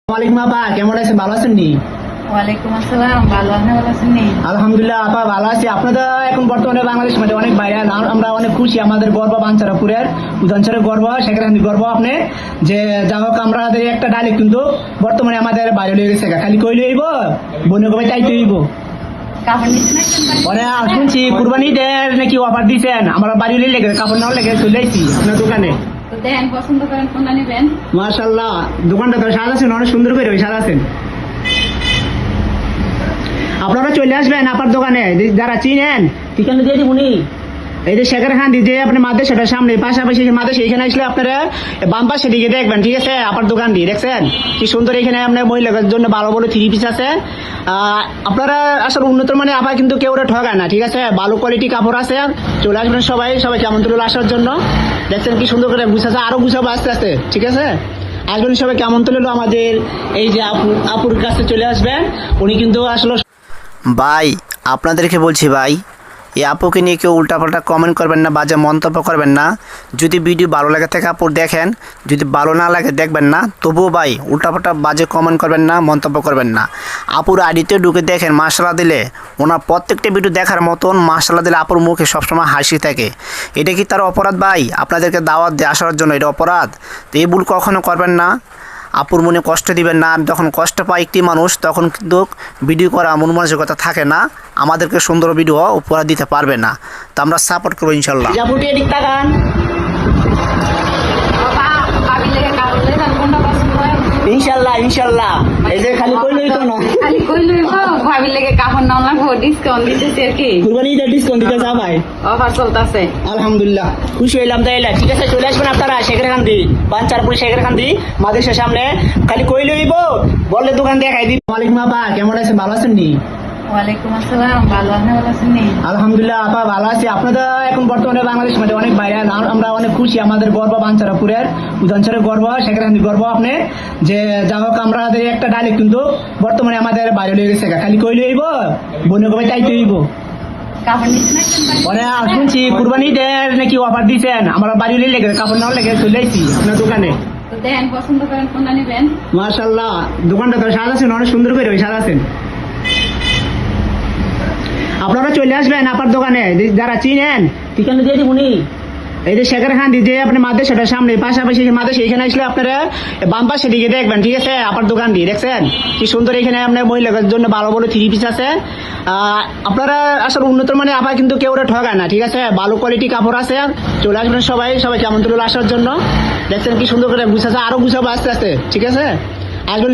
ওয়ালাইকুম আপা, কেমন আছেন? ভালো আছেন নি? ওয়ালাইকুম আসসালাম, ভালো আছেন? ভালো আছেন নি? আলহামদুলিল্লাহ আপা, ভালো আছি। আপনাদের এখন বর্তমানে বাংলাদেশের মধ্যে অনেক ভাইরাল, আমরা অনেক খুশি। আমাদের গর্ব বাঞ্ছারাপুরের উদানচরের গর্ব, শেখরান্দির গর্ব আপনি যে যা হোক আমাদের একটা ডাইলেক কিন্তু বর্তমানে আমাদের ভাইরাল হয়ে গেছে। খালি কইলে হইব বনে কবে চাইতে হইব। কাপড় নিচ্ছেন মানে শুনছি কুরবানি দের নাকি অফার দিচ্ছেন, আমার বাড়ি লেগে কাপড় নেওয়ার লেগে চলে আসছি আপনার দোকানে। তো দেখেন, পছন্দ করেন কোনটা নেবেন। মাশাআল্লাহ, দোকানটা তো সাজাচ্ছেন অনেক সুন্দর করে সাজাচ্ছেন। আপনারা চলে আসবেন আপনার দোকানে, যারা চিনেন ঠিকানা দিয়ে দিবনি। এই যে শেখরখান্দি যে আপনি মাদ্রাসাটার সামনে পাশাপাশি মাদ্রাসা, এখানে আসলে আপনারা বাম পাশে দিকে দেখবেন, ঠিক আছে? আপনার দোকানটি দেখছেন কি সুন্দর। এখানে আপনার মহিলাদের জন্য ভালো ভালো থ্রি পিস আছে। আপনারা আসলে উন্নত মানে আবার কিন্তু কেউ ঠগায় না, ঠিক আছে? ভালো কোয়ালিটি কাপড় আছে। চলে আসবেন সবাই কেমন আসার জন্য। দেখছেন কি সুন্দর করে গুছাচ্ছে, আরো গুছাবো আস্তে আস্তে, ঠিক আছে? আসবেন সবাই কেমন তুললো আমাদের এই যে আপুর কাছে চলে আসবেন। উনি কিন্তু আসলে ভাই, আপনাদেরকে বলছি ভাই, এই আপুকে নিয়ে কেউ উল্টাপাল্টা কমেন্ট করবেন না, বাজে মন্তব্য করবেন না। যদি ভিডিও ভালো লাগে থাকে আপু দেখেন, যদি ভালো না লাগে দেখবেন না। তবুও ভাই উল্টাপাল্টা বাজে কমেন্ট করবেন না, মন্তব্য করবেন না। আপুর আইডিতে ঢুকে দেখেন, মাশাআল্লাহ দিলে ওনার প্রত্যেকটা ভিডিও দেখার মতন, মাশাআল্লাহ দিলে আপুর মুখে সবসময় হাসি থাকে। এটা কি তার অপরাধ ভাই? আপনাদেরকে দাওয়াত দিয়ে আসার জন্য এটা অপরাধ? তো এই ভুল কখনো করবেন না। আপুর মনে কষ্ট দিবেন না। যখন কষ্ট পায় একটি মানুষ, তখন কিন্তু ভিডিও করা মন মানসিকতা থাকে না, আমাদেরকে সুন্দর ভিডিও উপহার দিতে পারবে না। তো আমরা সাপোর্ট করবো ইনশাল্লাহ। আপুটি এদিক তাকান। বাবা, ভাবির লেগে কাপড় লেগে কোনটা পছন্দ হয়। ইনশাল্লাহ এই যে খালি কইলই তো না, খালি কই লইব, ভাবির লেগে কাপড় নাও লাগবো, ডিসকাউন্ট দিতেছে আর কি। কুরবানি ঈদের ডিসকাউন্ট দিতে যা ভাই। অফার চলতেছে। আলহামদুলিল্লাহ, খুশি হইলাম তাইলে। ঠিক আছে, চলে আসবেন আপনারা শেখরখান্দি, বাঞ্চারপুর শেখরখান্দি মাদ্রাসার সামনে। খালি কইলে হইব, বললে দোকান দেখাই দিই। ওয়ালাইকুম আপা, কেমন আছেন? ভালো আছেন নি? ওয়ালাইকুম আসসালাম, ভালো আছেন? ভালো আছেন নি? আলহামদুলিল্লাহ আপা, ভালো আছি। আপনাদের এখন বর্তমানে বাংলাদেশের মধ্যে অনেক ভাইরাল, আমরা অনেক খুশি। আমাদের গর্ব বাঞ্ছারাপুরের উদানচরের গর্ব, শেখরখান্দির গর্ব আপনি যে যা হোক আমাদের একটা ডাইলেক কিন্তু বর্তমানে আমাদের ভাইরাল হয়ে গেছে। খালি কইলে হইব বনে কবে চাইতে হইব। কাপড় নিচ্ছেন মানে শুনছি কুরবানি দের নাকি অফার দিচ্ছেন, আমার বাড়ি লেগে কাপড় নেওয়ার লেগে চলে আসছি আপনার দোকানে। তো দেখেন, পছন্দ করেন কোনটা নেবেন। মাশাআল্লাহ, দোকানটা তো সাজাচ্ছেন অনেক সুন্দর করে সাজাচ্ছেন। আপনারা চলে আসবেন আপনার দোকানে, যারা চিনেন ঠিকানা দিয়ে দিবনি। এই যে শেখরখান্দি যে আপনি মাদ্রাসাটার সামনে পাশাপাশি মাদ্রাসা, এখানে আসলে আপনারা বাম পাশে দিকে দেখবেন, ঠিক আছে? আপনার দোকানটি দেখছেন কি সুন্দর। এখানে আপনার মহিলাদের জন্য ভালো ভালো থ্রি পিস আছে। আপনারা আসলে উন্নত মানে আবার কিন্তু কেউ ঠগায় না, ঠিক আছে? ভালো কোয়ালিটি কাপড় আছে। চলে আসবেন সবাই কেমন তুলে আসার জন্য। দেখছেন কি সুন্দর করে গুছাচ্ছে, আরো গুছাবো আস্তে আস্তে, ঠিক আছে? আসবেন।